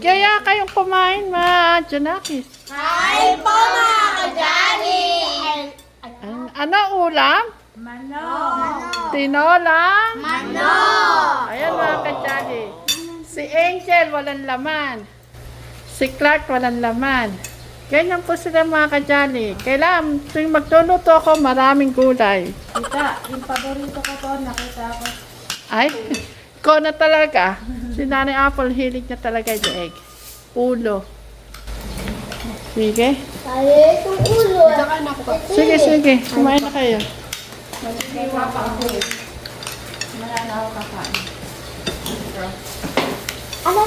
Magyaya kayong kumain, ma Junakis. Hi po mga kajali! Ano ulam? Manok! Tinolang? Manok! Ayan mga kajali. Si Angel walang laman. Si Clark walang laman. Ganyan po sila mga kajali. Kailangan tuwing magluluto ako maraming gulay. Tita, yung paborito ko po, nakita ko. Ay, ko na talaga. Si Nanay Apple, hilig niya talaga yung egg. Ulo. Sige. Ay, itong ulo. Sige, sige. Kumain na kayo. Magsiwa pa ako eh. Wala na ako kakain. Ano?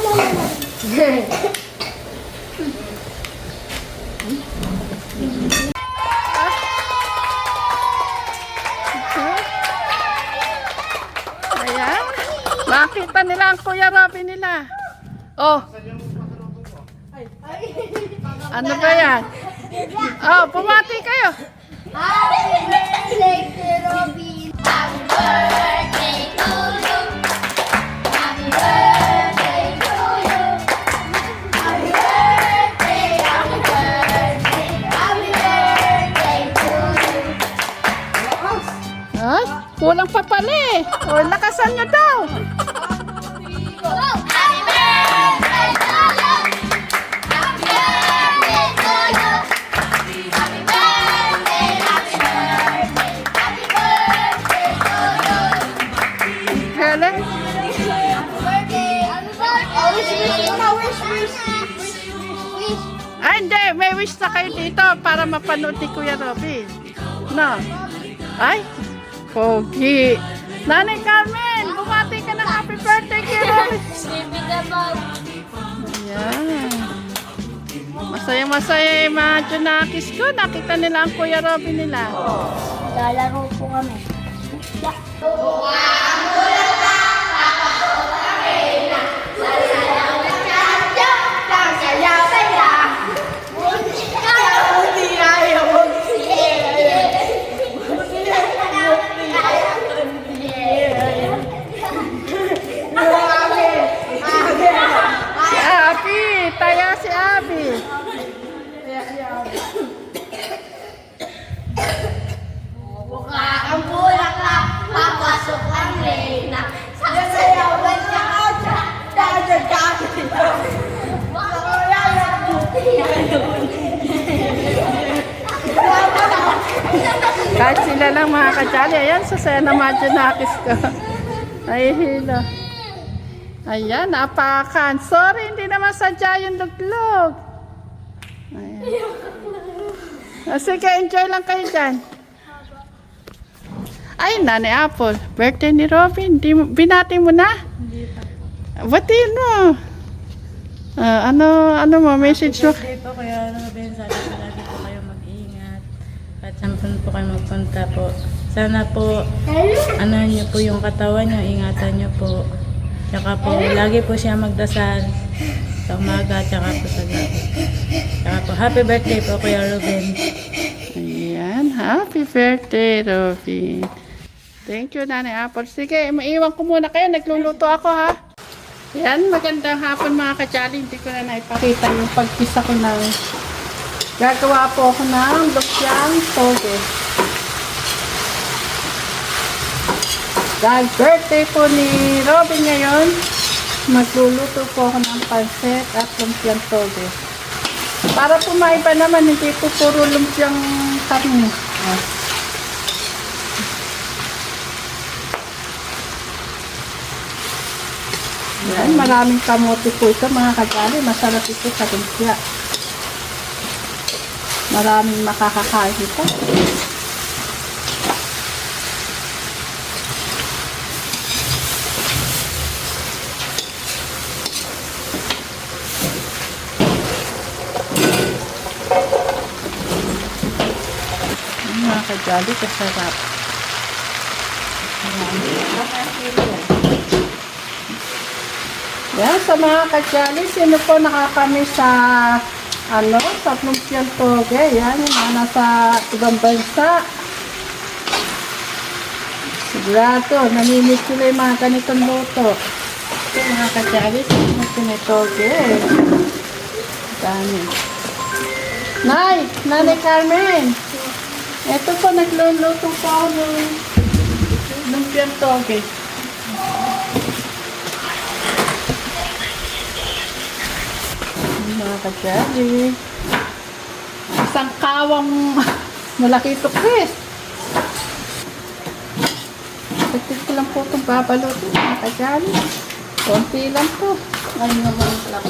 Ayan. Makita nila ang Kuya Robin nila. Oh. Ano ba yan? Oh, pumati kayo. Happy birthday to Robin! Happy birthday to you! Happy birthday to you! Happy birthday, happy birthday, happy birthday to you! Ay, kulang pa pala eh. Oh, lakasan nyo daw. Happy birthday to you! Happy birthday to you! Happy birthday, happy birthday, happy birthday to you! Kala? Ay, hindi. May wish na kayo dito para mapanood ni Kuya Robin. No? Ay, pogi. Nanay Carmen, bumati ka ng happy birthday kay Robin. Ayan. Masaya-masaya yung mga Junakis ko. Nakita nila ang Kuya Robin nila. Lalaro po kami. Si Abi, taya si Abi. Ang bulaklak, papasok ang reyna. Sasayawan siya ka dadagdagan. Kahit sila lang mga kajali. Ayan, sasaya na mga Junakis ko. Ay, hilo. Ayan, napakan. Sorry, hindi naman sadya yung luglog. Ayan. Sige, enjoy lang kayo dyan. Ay, Nanay Apple. Birthday ni Robin. Binati mo na? Hindi pa. Batiin mo. Ano mo, message mo? Birthday po kaya Robin, sabi ko lagi po kayo mag-ingat. At saan po kayo magpunta po. Sana po, ano niyo po yung katawan niyo, ingatan niyo po. Tsaka po, lagi po siya magdasal sa umaga, tsaka po sa gabi. Tsaka po, happy birthday po Kuya Robin. Ayan, happy birthday, Robin. Thank you, Nanay Apple. Sige, maiwan ko muna kayo. Nagluluto ako, ha? Yan, magandang hapon mga kajali. Hindi ko na naipakita yung pagpisa ko ng... Gagawa po ako ng lumpiang toge. Dahil birthday po ni Robin ngayon, magluluto po ako ng pansit at lumpiang toge. Para po maiba naman, hindi po puro lumpiang karne. Yan, maraming kamote po ito mga kajali. Masarap ito sa lumpia. Maraming makakakain ito. Yan, mga kajali, kasarap. Yan, sa mga kajali, sino po nakakami sa sa lumpiang toge? Yan, yung mga nasa ibang bansa. Sigurado, namimiss sila yung mga ganitong luto. Ito mga kacharis, pinitoge. Dami. Nanay Carmen. Ito po, nagluluto po ako ng lumpiang toge. Mga kacharis. Isang kawang malaki ito, Chris. Pagkit ko lang po itong babalutin, mga kajali. Konti lang po. Ngayon naman lang.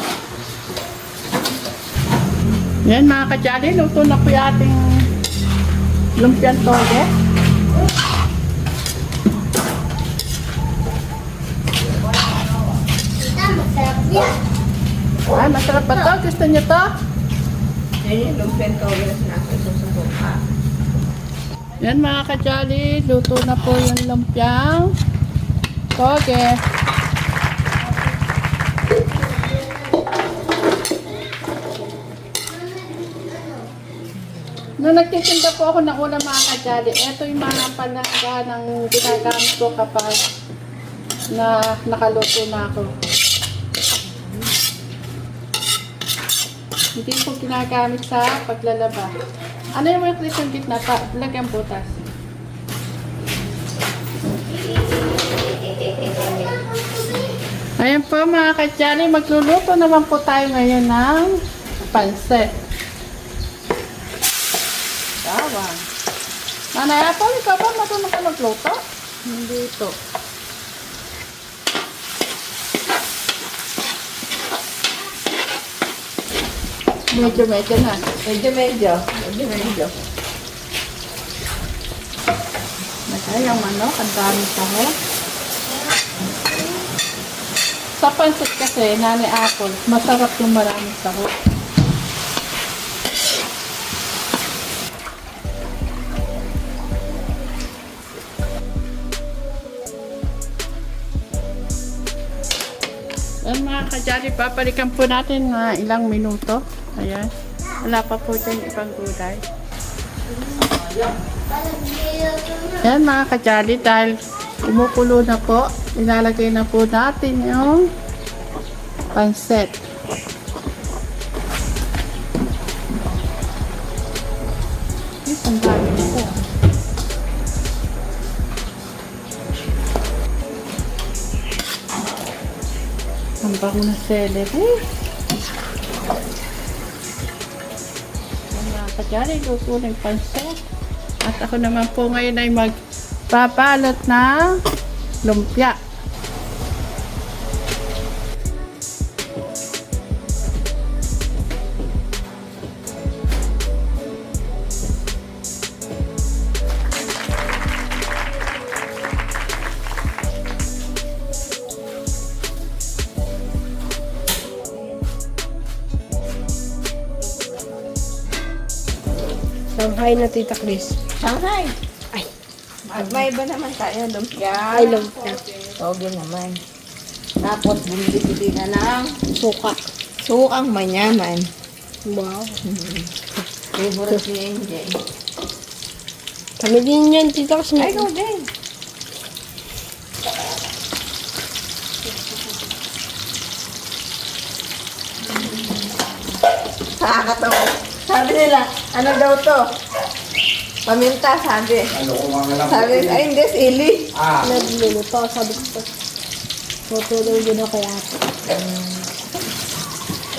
Yan mga kajali, luto na po yung ating lumpiang toge. Ay, masarap ba to? Gusto niyo to? Yan mga kajali, luto na po yung lumpiang toge. Nung nagtitinda po ako ng ulam mga kajali, ito yung mga palaga ng ginagamit ko kapag nakaluto na ako. Hindi ko ginagamit sa paglalaba. Ano yung mga clip ng gitna? Lagyan butas. Ayan po mga kajali, magluluto naman po tayo ngayon ng pansit. Tawang. Nanay Apple, ikaw ba matulong ka magluto? Hindi ito. Medyo na. Yung manok, ang dami sahog. Sa pansit kasi, Nanay Apple, masarap yung maraming sahog. Ayan mga kajali, papalikan po natin na ilang minuto. Ayan. Wala pa po dyan ibang gulay. Ayan mga kajali, dahil kumukulo na po, ilalagay na po natin yung pansit. Ang dami na po. Ang bango na celery. Mga kajali, luto ng pansit. At ako naman po ngayon ay magpabalot ng lumpia. Shanghai na Tita Chris. Shanghai. Ay. May iba naman tayo. Lumpia. Ay, lumpia. Toge naman. Tapos, bumili na ng Suka. sukang manyaman. Wow. Favorite ni Angel. Kami din yan, Tita Chris. Ay, go din. Nakakatawa. Sabi nila, ano daw to? Paminta, sabi. Sabi, ay hindi, sili. Nagluluto. Sabi ko pa. Tutulog din ako kay ate.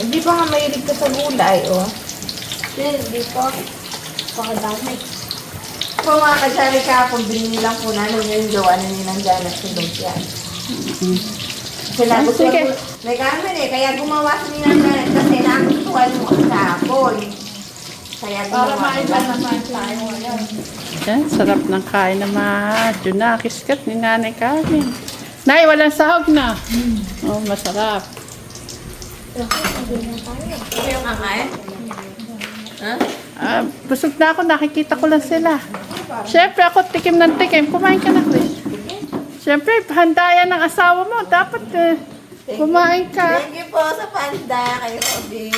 Hindi pa nga mahilig ka sa gulay, oh. Hindi po. Pakadami. So mga kasyari kahapon, binili lang po namin yung gawa na nilang Janet sa lumpia. Sila gusto sige. may kamen eh, kaya gumawa si nilang Janet kasi nagustuhan mo kahapon. Kaya Para gumawa maiba sila. naman tayo ngayon. Ayan, sarap ng kain na junakiskat ni Nanay Carmen. Nay, walang sahog na. Oh, masarap. Ito yung kakain? Ha? Busog na ako, nakikita ko lang sila. Siyempre ako tikim ng tikim. Kumain ka na, Chris. Siyempre, handayan ng asawa mo. Dapat kumain ka. Thank you po sa panda kay Robin.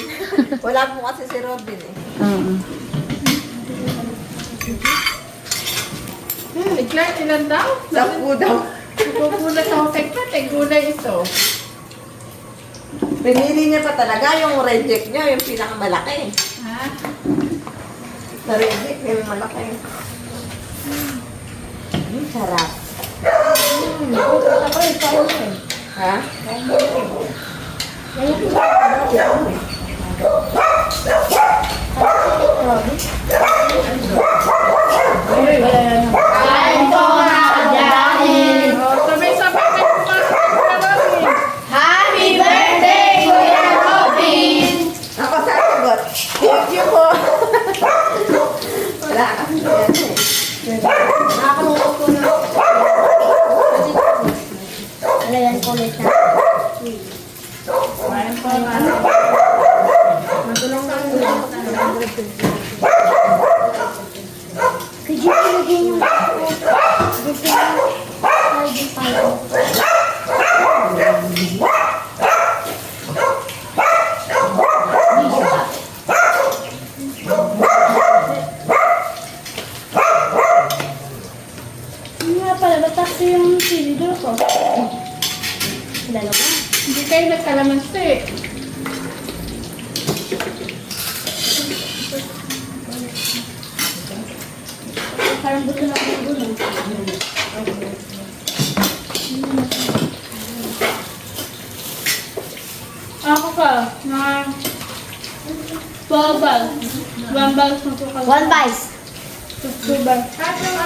Wala po kasi si Robin eh. Clark, ilan daw? 10 daw. Kukulat ako kay Kat, gulay ito. Pinili niya pa talaga yung reject niya, yung pinakamalaki. Ha? Sa reject, yung malaki. Sarap. Ako yung kayo eh. Ha? Kain po na dahil. Oh, sabay-sabay kayo pumasok kay Kuya Robin. Happy birthday, Kuya Robin! Ako sasagot. Thank you po. Wala kasi yan eh. Nakakalungkot ko na. Alayan ko ulit na. Kain po na. Matulong lang yun. Could you ilagay yung dito yung pala. Hindi nga pala, ba't taxi yung silidor ko? Dalawa. Hindi kayo nagkalamansi. Parang gusto na ako gulong. Ako ka, na 12 balls. 1 balls na po ka. One bites. 2 balls. Kahit yung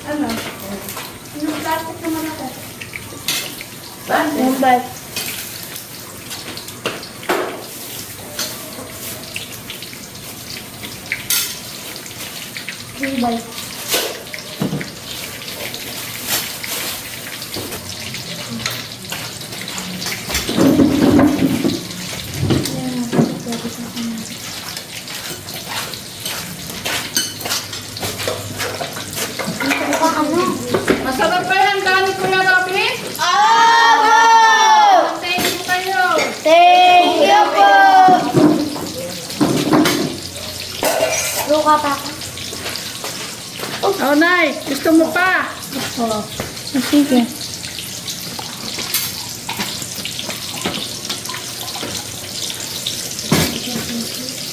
ano, yung plastic naman ako. One bite. Three bites. Masarap ba yan, Dani Kuya Robin? Thank you kayo. Thank you po! Luka pa ako. Oh, Nay, gusto mo pa? Oo. Sige.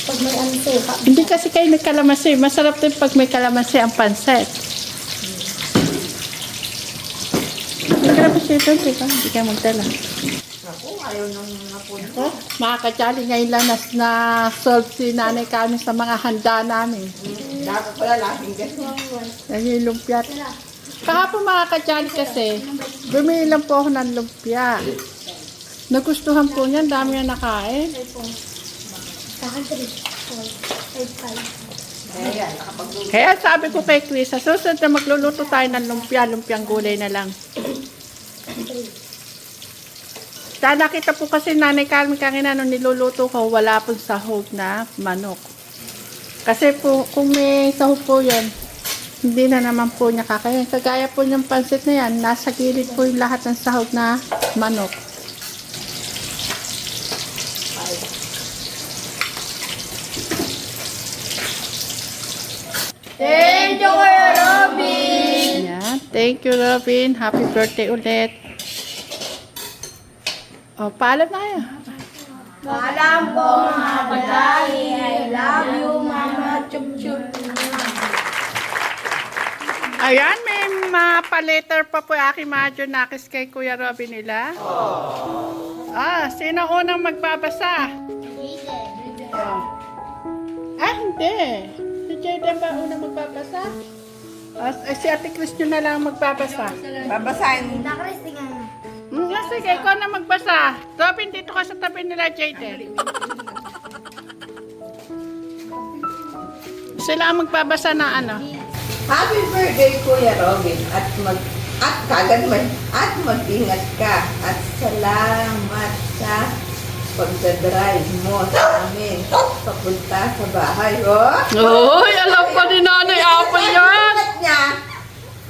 Pag may anto, Hindi kasi kayo nagkalamansi. Masarap din pag may kalamansi ang pansit. Hindi ka na dito, di ba? Hindi kayo magdala. Ako, ayaw nang napunta. Oh, mga katsali, ngayon lang na-solve si nanay kami sa mga handa namin. Dapat pala laging ganyan. Yung lumpiat. Kahapon mga katsali kasi, bumili lang po ako ng lumpia. Nagustuhan po niyan, dami na nakain. sa akin 3, 4, 5, 5. Ayan, nakapag-luto. Kaya sabi ko kay Chris, sa susunod na magluluto tayo ng lumpia, lumpiang gulay na lang. Kaya nakita po kasi nanay Carmen kanina nung niluluto ko, wala pong sahog na manok. Kasi po, kung may sahog po yun, hindi na naman po niya kakain. Kagaya po yung pansit na yan, nasa gilid po yung lahat ng sahog na manok. Thank you, Kuya Robin! Yan. Thank you, Robin. Happy birthday ulit. O, paalam na kayo. Paalam po mga kadali. I love you, Mama Chup Chup. Ayan, may mga pa-letter pa po aking mga Junakis kay Kuya Robin nila. Ah, sino unang magbabasa? Ah, hindi. Si Jaden ba unang magbabasa? Si Ate Chris yun na lang magbabasa. Babasahin. Nakristing nga na. Sige, ikaw na magbasa. Robin, dito ka sa tabi nila, Jaden. Sila ang magbabasa na ano. Happy birthday, Kuya Robin. At mag-ingat ka. At salamat sa pagdadrive mo sa amin papunta sa bahay. Oh? Uy, alam pa ni Nanay Apple yan. Ingat niya.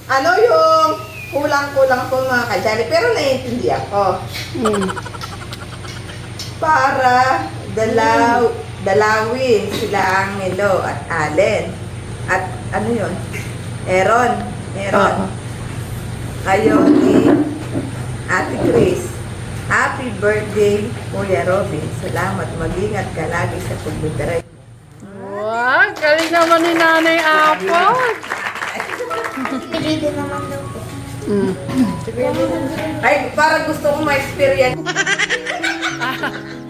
Ano yung kulang-kulang po mga kajali. Pero naiintindihan ko. Para dalawin sila Angelo at Allen. At ano yun? Aaron. Oo. Kayo ni Ate Chris. Happy birthday, Kuya Robin. Salamat. Mag-ingat ka lagi sa pagdadrive. Wow, galing naman ni Nanay Apple. Dito naman daw po. Ay, parang gusto ko ma-experience.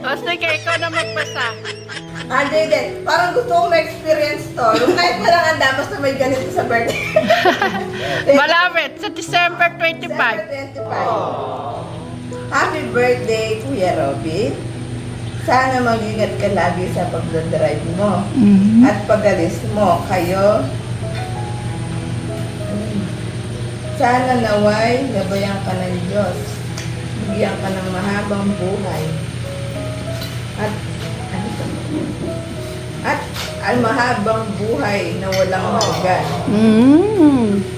O sige, ikaw na magbasa. Hindi. Parang gusto ko ma-experience to. Yung kahit walang anda, basta may ganito sa birthday. Malapit, sa December 25. December 25. Happy birthday, Kuya Robin. Sana mag-ingat ka lagi sa pagdadrive mo. At pag-alis mo, kayo. Sana naway, gabayan ka ng Diyos. Bigyan ka ng mahabang buhay. At, ang mahabang buhay na walang hanggan.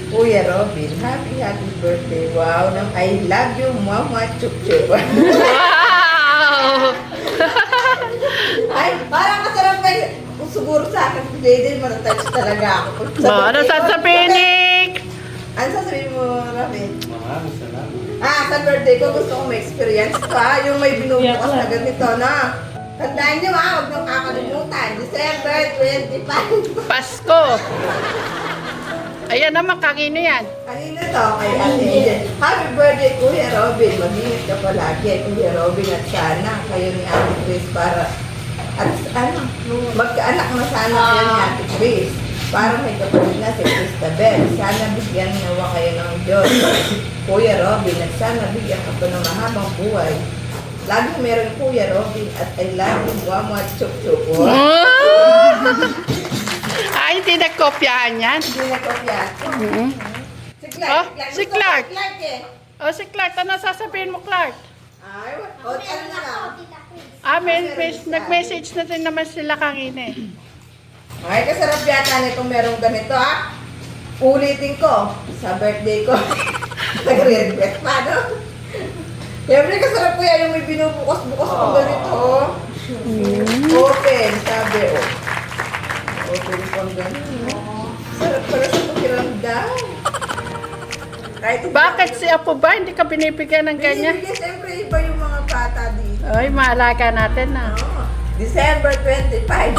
Kuya Robin, happy birthday. Wow, nang I love you, Mama Chup Chup. Wow! Ay, parang masarap na kung siguro sa akin, si Jaden, matatouch talaga ako. Ano sasabihin, Nick? Ano sasabihin mo, Robin? Maraming salamat. Sa birthday ko, gusto ko may experience pa. Yung may binubukas na ganito, na. Tandaan nyo, huwag nyo kakalimutan. December 25. Pasko. Ayan naman, kanino yan? Kanina to, kay Ate Eden. Happy birthday, Kuya Robin. Mag-ingat ka palagi, Kuya Robin. At sana kayo ni Ate Chris para, at ano, magkaanak na sana kayo ni Ate Chris. Para may kapatid na si Christabel. Sana bigyan nawa kayo ng Diyos. Kuya Robin, at sana bigyan ka pa ng mahabang buhay. Lagi meron Kuya Robin at I love you, Mama Chup Chup. Ay, hindi nagkopyahan yan. Hindi na ko yan. Si Clark. Oh, si Gusto ko Clark. Clark eh. O si Clark, ano sasabihin mo, Clark? Ay, o ano na lang. Nag-message na din naman sila kanina eh. Ay, kasarap yata nito merong ganito Ulitin ko sa birthday ko. Nag-regret pa, no? Siyempre, kasarap ko yan yung may binubukas-bukas ko ganito. Open, sabi, Open pang ganito. Sarap pala sa pakiramdam. Kahit Bakit si Apo ba? Hindi ka binibigyan ng ganyan? Binibigyan, siyempre, iba yung mga bata dito. Ay, maalaga natin na. December 25.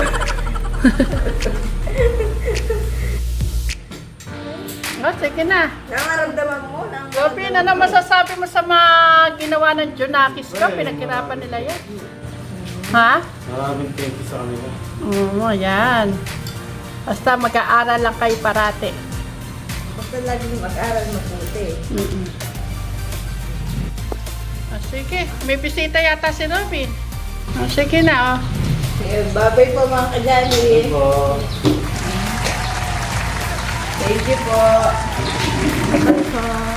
O, sige na. Namaramdaman mo na. Robin, ano masasabi mo sa mga ginawa ng Junakis ko? Pinaghirapan nila yan. Ha? Maraming thank you sa kanila. Oo, yan. Basta mag-aaral lang kayo parati. Basta laging mag-aral mabuti. Sige, may bisita yata si Robin. Sige na, Babay po mga kajali. Thank you. Thank you po.